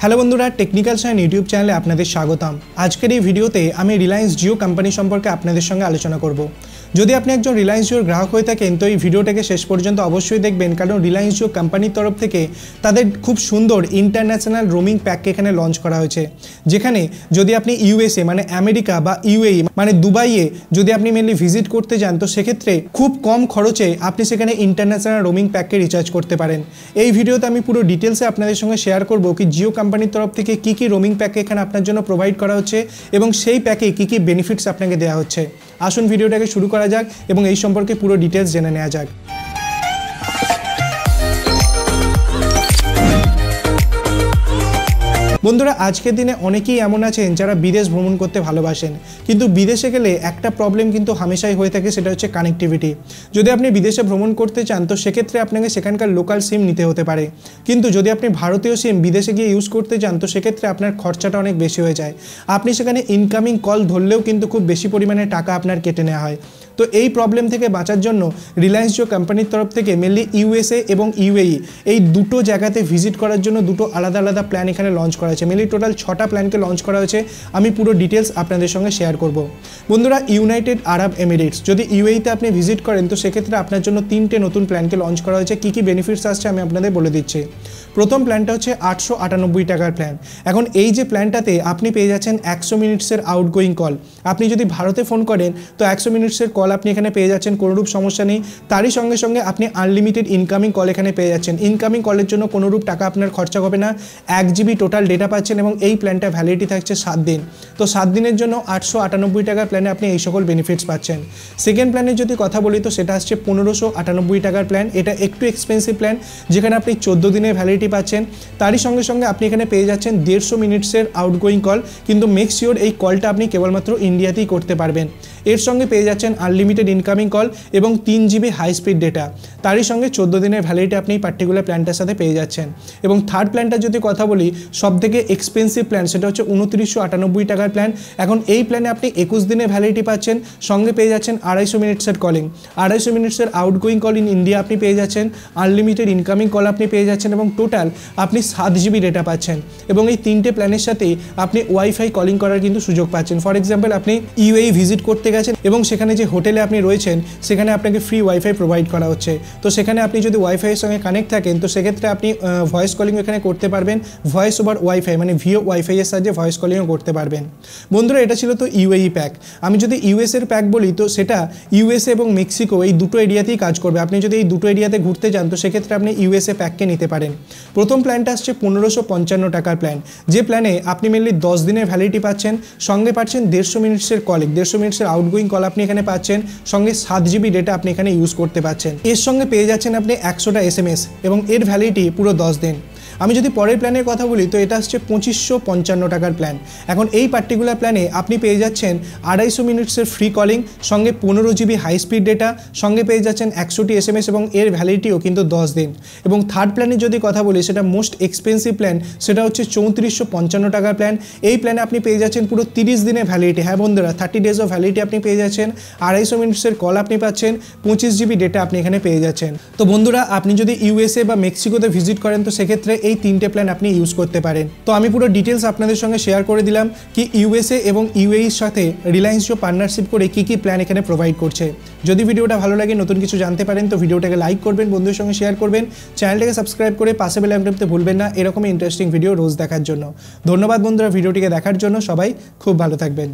Hello বন্ধুরা, technical science YouTube চ্যানেলে আপনাদের স্বাগতম। আজকের এই ভিডিওতে আমি রিলায়েন্স জিও কোম্পানি সম্পর্কে আপনাদের সঙ্গে আলোচনা করব। যদি আপনি একজন রিলায়েন্স জিওর গ্রাহক হয়ে থাকেন তো এই ভিডিওটাকে শেষ পর্যন্ত অবশ্যই দেখবেন, কারণ রিলায়েন্স জিও কোম্পানির তরফ থেকে তাদের খুব সুন্দর ইন্টারন্যাশনাল রোমিং প্যাককে এখানে লঞ্চ করা হয়েছে, যেখানে যদি আপনি ইউএসএ মানে আমেরিকা বা ইউএই মানে দুবাইয়ে যদি আপনি মেনলি ভিজিট করতে যান তো সেক্ষেত্রে খুব কম খরচে আপনি সেখানে ইন্টারন্যাশনাল রোমিং প্যাককে রিচার্জ করতে পারেন। এই ভিডিওতে আমি পুরো ডিটেলসে আপনাদের সঙ্গে শেয়ার করব কি জিও কোম্পানির তরফ থেকে কী কী রোমিং প্যাক এখানে আপনার জন্য প্রোভাইড করা হচ্ছে এবং সেই প্যাকে কী কী বেনিফিটস আপনাকে দেওয়া হচ্ছে। আসুন ভিডিওটাকে শুরু করা যাক এবং এই সম্পর্কে পুরো ডিটেলস জেনে নেওয়া যাক। বন্ধুরা, আজকের দিনে অনেকেই এমন আছেন যারা বিদেশ ভ্রমণ করতে ভালোবাসেন, কিন্তু বিদেশে গেলে একটা প্রবলেম কিন্তু হামেশাই হয়ে থাকে, সেটা হচ্ছে কানেক্টিভিটি। যদি আপনি বিদেশে ভ্রমণ করতে চান তো সেক্ষেত্রে আপনাকে সেখানকার লোকাল সিম নিতে হতে পারে, কিন্তু যদি আপনি ভারতীয় সিম বিদেশে গিয়ে ইউজ করতে চান তো সেক্ষেত্রে আপনার খরচাটা অনেক বেশি হয়ে যায়। আপনি সেখানে ইনকামিং কল ধরলেও কিন্তু খুব বেশি পরিমাণে টাকা আপনার কেটে নেওয়া হয়। তো এই প্রবলেম থেকে বাঁচার জন্য রিলায়েন্স জিও কোম্পানির তরফ থেকে মেনলি ইউএসএ এবং ইউএই এই দুটো জায়গাতে ভিজিট করার জন্য দুটো আলাদা আলাদা প্ল্যান এখানে লঞ্চ করা হয়েছে। মেনলি টোটাল 6টা প্ল্যানকে লঞ্চ করা হয়েছে। আমি পুরো ডিটেলস আপনাদের সঙ্গে শেয়ার করব। বন্ধুরা, ইউনাইটেড আরব এমিরেটস যদি ইউএইতে আপনি ভিজিট করেন তো সেক্ষেত্রে আপনার জন্য 3টে নতুন প্ল্যানকে লঞ্চ করা হয়েছে। কী কী বেনিফিটস আসছে আমি আপনাদের বলে দিচ্ছি। প্রথম প্ল্যানটা হচ্ছে 898 টাকার প্ল্যান। এখন এই যে প্ল্যানটাতে আপনি পেয়ে যাচ্ছেন 100 মিনিটসের আউটগোয়িং কল। আপনি যদি ভারতে ফোন করেন তো 100 মিনিটসের কল আপনি এখানে পেয়ে যাচ্ছেন, কোনোরূপ সমস্যা নেই। তারই সঙ্গে সঙ্গে আপনি আনলিমিটেড ইনকামিং কল এখানে পেয়ে যাচ্ছেন। ইনকামিং কলের জন্য কোনোরূপ টাকা আপনার খরচা হবে না। 1 জিবি টোটাল ডেটা পাচ্ছেন এবং এই প্ল্যানটা ভ্যালিডিটি থাকছে 7 দিন। তো 7 দিনের জন্য 898 টাকার প্ল্যানে আপনি এই সকল বেনিফিটস পাচ্ছেন। সেকেন্ড প্ল্যানের যদি কথা বলি তো সেটা আসছে 1598 টাকার প্ল্যান। এটা একটু এক্সপেন্সিভ প্ল্যান, যেখানে আপনি 14 দিনের ভ্যালিডিটি পাচ্ছেন। তারই সঙ্গে সঙ্গে আপনি এখানে পেয়ে যাচ্ছেন 150 মিনিটসের আউটগোয়িং কল, কিন্তু মেক শিওর এই কলটা আপনি কেবলমাত্র ইন্ডিয়াতেই করতে পারবেন। এর সঙ্গে পেয়ে যাচ্ছেন আনলিমিটেড ইনকামিং কল এবং 3 জিবি হাই স্পিড ডেটা। তারই সঙ্গে 14 দিনের ভ্যালিডিটি আপনি এই পার্টিকুলার প্ল্যানটার সাথে পেয়ে যাচ্ছেন। এবং থার্ড প্ল্যানটা যদি কথা বলি, সবথেকে এক্সপেন্সিভ প্ল্যান, সেটা হচ্ছে 2998 টাকার প্ল্যান। এখন এই প্ল্যানে আপনি 21 দিনের ভ্যালিডিটি পাচ্ছেন, সঙ্গে পেয়ে যাচ্ছেন 250 মিনিটসের কলিং, 250 মিনিটসের আউটগোয়িং কল ইন ইন্ডিয়া আপনি পেয়ে যাচ্ছেন, আনলিমিটেড ইনকামিং কল আপনি পেয়ে যাচ্ছেন এবং টোটাল আপনি 7 জিবি ডেটা পাচ্ছেন। এবং এই 3টে প্ল্যানের সাথেই আপনি ওয়াইফাই কলিং করার কিন্তু সুযোগ পাচ্ছেন। ফর এক্সাম্পল, আপনি ইউএই ভিজিট করতে গেছেন এবং সেখানে যে হোটেলে আপনি রয়েছেন সেখানে আপনাকে ফ্রি ওয়াইফাই প্রোভাইড করা হচ্ছে। তো সেখানে আপনি যদি ওয়াইফাইয়ের সঙ্গে কানেক্ট থাকেন তো সেক্ষেত্রে আপনি ভয়েস কলিং এখানে করতে পারবেন, ভয়েস ওভার ওয়াইফাই মানে ভিও ওয়াইফাইয়ের সাহায্যে ভয়েস কলিংও করতে পারবেন। বন্ধুরা, এটা ছিল তো ইউএই প্যাক। আমি যদি ইউএসএর প্যাক বলি তো সেটা ইউএসএ এবং মেক্সিকো এই দুটো এরিয়াতেই কাজ করবে। আপনি যদি এই দুটো এরিয়াতে ঘুরতে যান তো সেক্ষেত্রে আপনি ইউএসএ প্যাককে নিতে পারেন। প্রথম প্ল্যানটা আসছে 1555 টাকার প্ল্যান, যে প্ল্যানে আপনি মেনলি 10 দিনের ভ্যালিডিটি পাচ্ছেন, সঙ্গে পাচ্ছেন 150 মিনিটসের কলিং, 150 মিনিটসের আউটগোয়িং কল আপনি এখানে পাচ্ছেন, সঙ্গে 7 জিবি ডেটা আপনি এখানে ইউজ করতে পারছেন। এর সঙ্গে পেয়ে যাচ্ছেন আপনি 100টা SMS এবং এর ভ্যালিডিটি পুরো 10 দিন। আমি যদি পরের প্ল্যানের কথা বলি তো এটা হচ্ছে 2555 টাকার প্ল্যান। এখন এই পার্টিকুলার প্ল্যানে আপনি পেয়ে যাচ্ছেন 250 মিনিটসের ফ্রি কলিং, সঙ্গে 15 জিবি হাই স্পিড ডেটা, সঙ্গে পেয়ে যাচ্ছেন 100টি SMS এবং এর ভ্যালিডিটিও কিন্তু 10 দিন। এবং থার্ড প্ল্যানের যদি কথা বলি, সেটা মোস্ট এক্সপেন্সিভ প্ল্যান, সেটা হচ্ছে 3455 টাকার প্ল্যান। এই প্ল্যানে আপনি পেয়ে যাচ্ছেন পুরো 30 দিনের ভ্যালিডিটি। হ্যাঁ বন্ধুরা, 30 ডেজ অফ ভ্যালিডিটি আপনি পেয়ে যাচ্ছেন, 250 মিনিটসের কল আপনি পাচ্ছেন, 25 জিবি ডেটা আপনি এখানে পেয়ে যাচ্ছেন। তো বন্ধুরা, আপনি যদি ইউএসএ বা মেক্সিকোতে ভিজিট করেন তো সেক্ষেত্রে এই 3টে প্ল্যান আপনি ইউজ করতে পারেন। তো আমি পুরো ডিটেলস আপনাদের সঙ্গে শেয়ার করে দিলাম কি ইউএসএ এবং ইউএইর সাথে রিলায়েন্স জিও পার্টনারশিপ করে কী কী প্ল্যান এখানে প্রোভাইড করছে। যদি ভিডিওটা ভালো লাগে, নতুন কিছু জানতে পারেন তো ভিডিওটাকে লাইক করবেন, বন্ধুদের সঙ্গে শেয়ার করবেন, চ্যানেলটাকে সাবস্ক্রাইব করে পাশে বেল আইকন টিপতে ভুলবেন না এরকমই ইন্টারেস্টিং ভিডিও রোজ দেখার জন্য। ধন্যবাদ বন্ধুরা ভিডিওটিকে দেখার জন্য। সবাই খুব ভালো থাকবেন।